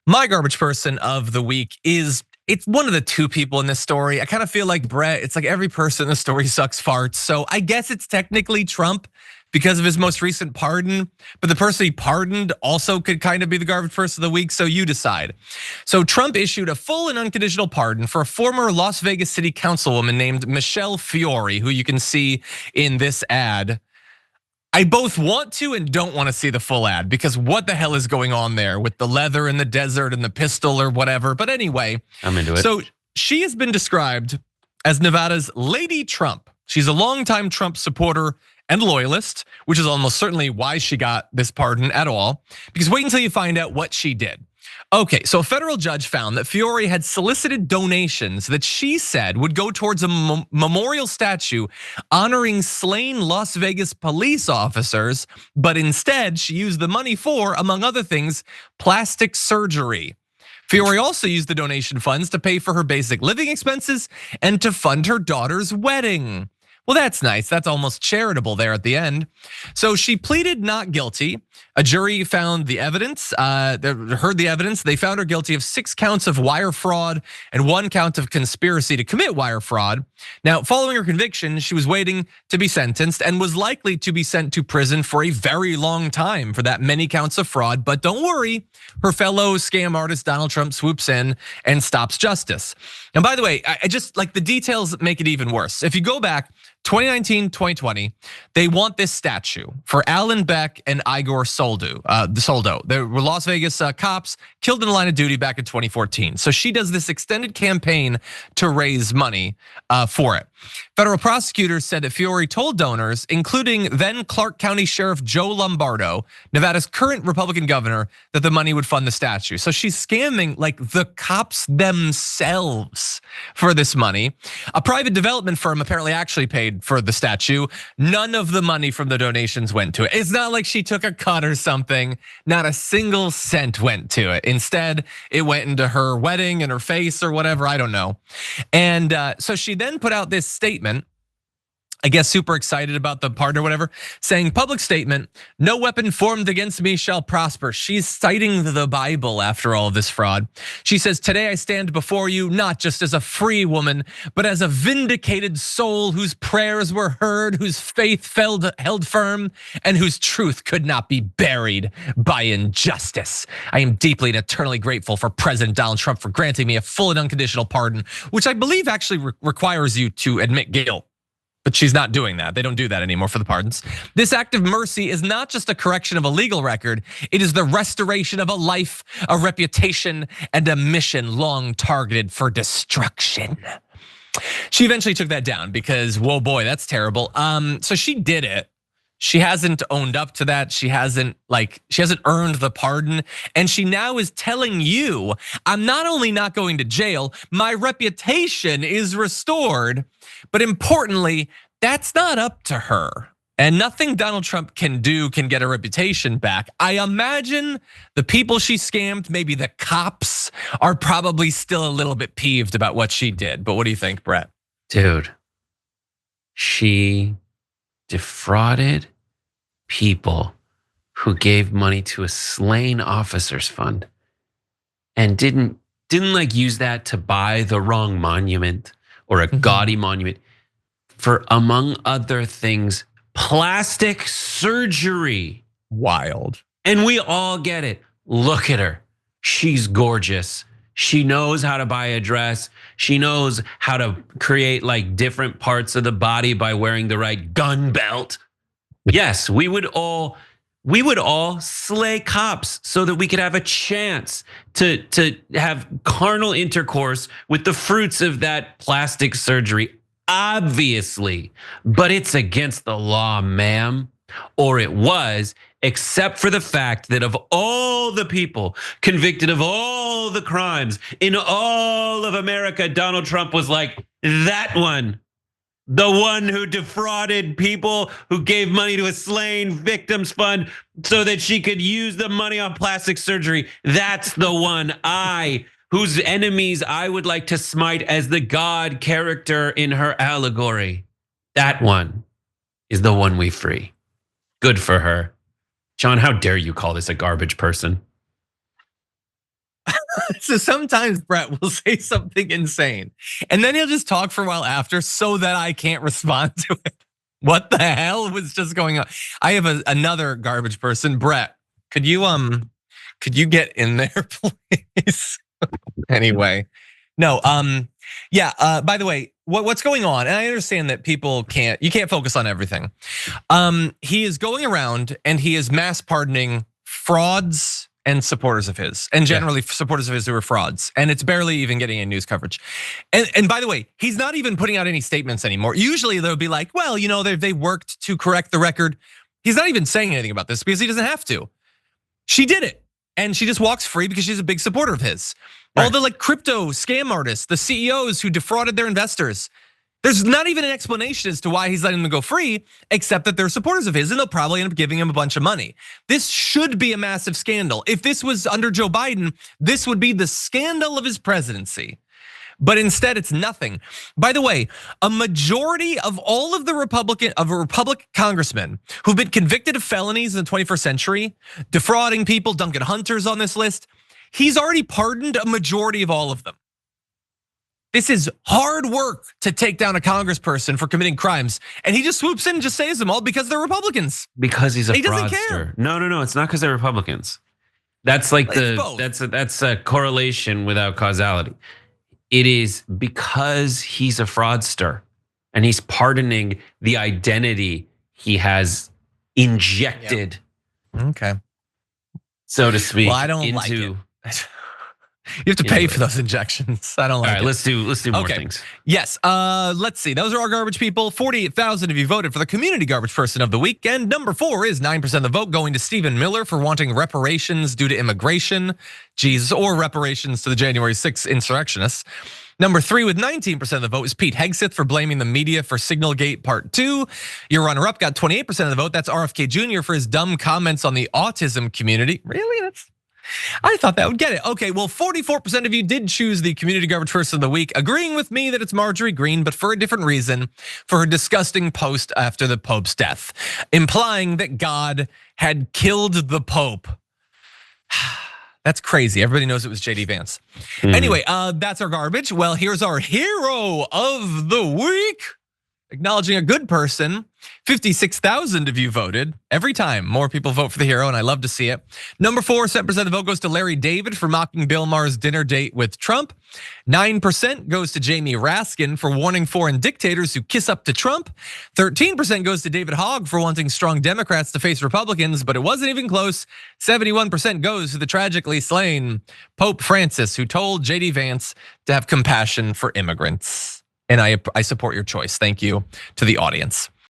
My garbage person of the week it's one of the two people in this story. I kind of feel like Brett, it's like every person in the story sucks farts. So I guess it's technically Trump because of his most recent pardon, but the person he pardoned also could kind of be the garbage person of the week, so you decide. So Trump issued a full and unconditional pardon for a former Las Vegas city councilwoman named Michelle Fiore, who you can see in this ad. I both want to and don't want to see the full ad because what the hell is going on there with the leather in the desert and the pistol or whatever. But anyway, I'm into it. So she has been described as Nevada's Lady Trump. She's a longtime Trump supporter and loyalist, which is almost certainly why she got this pardon at all. Because wait until you find out what she did. Okay, so a federal judge found that Fiore had solicited donations that she said would go towards a memorial statue honoring slain Las Vegas police officers, but instead she used the money for, among other things, plastic surgery. Fiore also used the donation funds to pay for her basic living expenses and to fund her daughter's wedding. Well, that's nice. That's almost charitable there at the end. So she pleaded not guilty. A jury found the evidence, heard the evidence. They found her guilty of 6 counts of wire fraud and 1 count of conspiracy to commit wire fraud. Now, following her conviction, she was waiting to be sentenced and was likely to be sent to prison for a very long time for that many counts of fraud. But don't worry, her fellow scam artist Donald Trump swoops in and stops justice. And by the way, I just like the details make it even worse. If you go back 2019, 2020, they want this statue for Alan Beck and Igor Soldo. They were Las Vegas cops killed in the line of duty back in 2014. So she does this extended campaign to raise money for it. Federal prosecutors said that Fiore told donors, including then Clark County Sheriff Joe Lombardo, Nevada's current Republican governor, that the money would fund the statue. So she's scamming like the cops themselves for this money. A private development firm apparently actually paid for the statue. None of the money from the donations went to it. It's not like she took a cut or something. Not a single cent went to it. Instead, it went into her wedding and her face or whatever, I don't know. And so she then put out this statement, I guess super excited about the pardon or whatever, saying public statement, no weapon formed against me shall prosper. She's citing the Bible after all of this fraud. She says, today I stand before you not just as a free woman, but as a vindicated soul whose prayers were heard, whose faith held firm, and whose truth could not be buried by injustice. I am deeply and eternally grateful for President Donald Trump for granting me a full and unconditional pardon, which I believe actually requires you to admit guilt. But she's not doing that. They don't do that anymore for the pardons. This act of mercy is not just a correction of a legal record. It is the restoration of a life, a reputation, and a mission long targeted for destruction. She eventually took that down because, whoa boy, that's terrible. So she did it. She hasn't owned up to that. She hasn't earned the pardon. And she now is telling you, I'm not only not going to jail, my reputation is restored. But importantly, that's not up to her. And nothing Donald Trump can do can get her reputation back. I imagine the people she scammed, maybe the cops, are probably still a little bit peeved about what she did. But what do you think, Brett? Dude, she defrauded people who gave money to a slain officers fund and didn't like use that to buy the wrong monument or a gaudy monument for, among other things, plastic surgery. Wild. And we all get it. Look at her. She's gorgeous. She knows how to buy a dress. She knows how to create like different parts of the body by wearing the right gun belt. Yes, we would all slay cops so that we could have a chance to have carnal intercourse with the fruits of that plastic surgery. Obviously, but it's against the law, ma'am. Or it was, except for the fact that of all the people convicted of all the crimes in all of America, Donald Trump was like, that one. The one who defrauded people, who gave money to a slain victims fund so that she could use the money on plastic surgery. That's the one whose enemies I would like to smite as the God character in her allegory. That one is the one we free. Good for her. John, how dare you call this a garbage person? So sometimes Brett will say something insane, and then he'll just talk for a while after so that I can't respond to it. What the hell was just going on? I have another garbage person. Brett, could you get in there, please? Anyway, no, yeah. By the way, what's going on? And I understand that you can't focus on everything. He is going around and he is mass pardoning frauds and supporters of his, and generally supporters of his who are frauds, and it's barely even getting any news coverage. And by the way, he's not even putting out any statements anymore. Usually they'll be like, well, they worked to correct the record. He's not even saying anything about this because he doesn't have to. She did it, and she just walks free because she's a big supporter of his. Right. All the crypto scam artists, the CEOs who defrauded their investors. There's not even an explanation as to why he's letting them go free, except that they're supporters of his and they'll probably end up giving him a bunch of money. This should be a massive scandal. If this was under Joe Biden, this would be the scandal of his presidency. But instead, it's nothing. By the way, a majority of all of the Republican congressmen who've been convicted of felonies in the 21st century, defrauding people, Duncan Hunter's on this list, he's already pardoned a majority of all of them. This is hard work to take down a congressperson for committing crimes, and he just swoops in and just saves them all because they're Republicans. Because he's a fraudster. Doesn't care. No, it's not because they're Republicans. That's like that's a correlation without causality. It is because he's a fraudster, and he's pardoning the identity he has injected. Okay, so to speak. Well, I don't like it. You have to pay for those injections. I don't like it. All right, let's do more things. Yes, let's see. Those are our garbage people. 48,000 of you voted for the community garbage person of the week. And number 4 is 9% of the vote going to Stephen Miller for wanting reparations due to immigration. Jesus, or reparations to the January 6th insurrectionists. Number 3 with 19% of the vote is Pete Hegseth for blaming the media for Signalgate Part 2. Your runner-up got 28% of the vote. That's RFK Jr. for his dumb comments on the autism community. Really? I thought that would get it. Okay, well, 44% of you did choose the community garbage person of the week, agreeing with me that it's Marjorie Greene, but for a different reason, for her disgusting post after the Pope's death, implying that God had killed the Pope. That's crazy. Everybody knows it was JD Vance. Anyway, that's our garbage. Well, here's our hero of the week. Acknowledging a good person, 56,000 of you voted. Every time, more people vote for the hero, and I love to see it. Number 4, 7% of the vote goes to Larry David for mocking Bill Maher's dinner date with Trump. 9% goes to Jamie Raskin for warning foreign dictators who kiss up to Trump. 13% goes to David Hogg for wanting strong Democrats to face Republicans, but it wasn't even close. 71% goes to the tragically slain Pope Francis, who told JD Vance to have compassion for immigrants. And I support your choice. Thank you to the audience.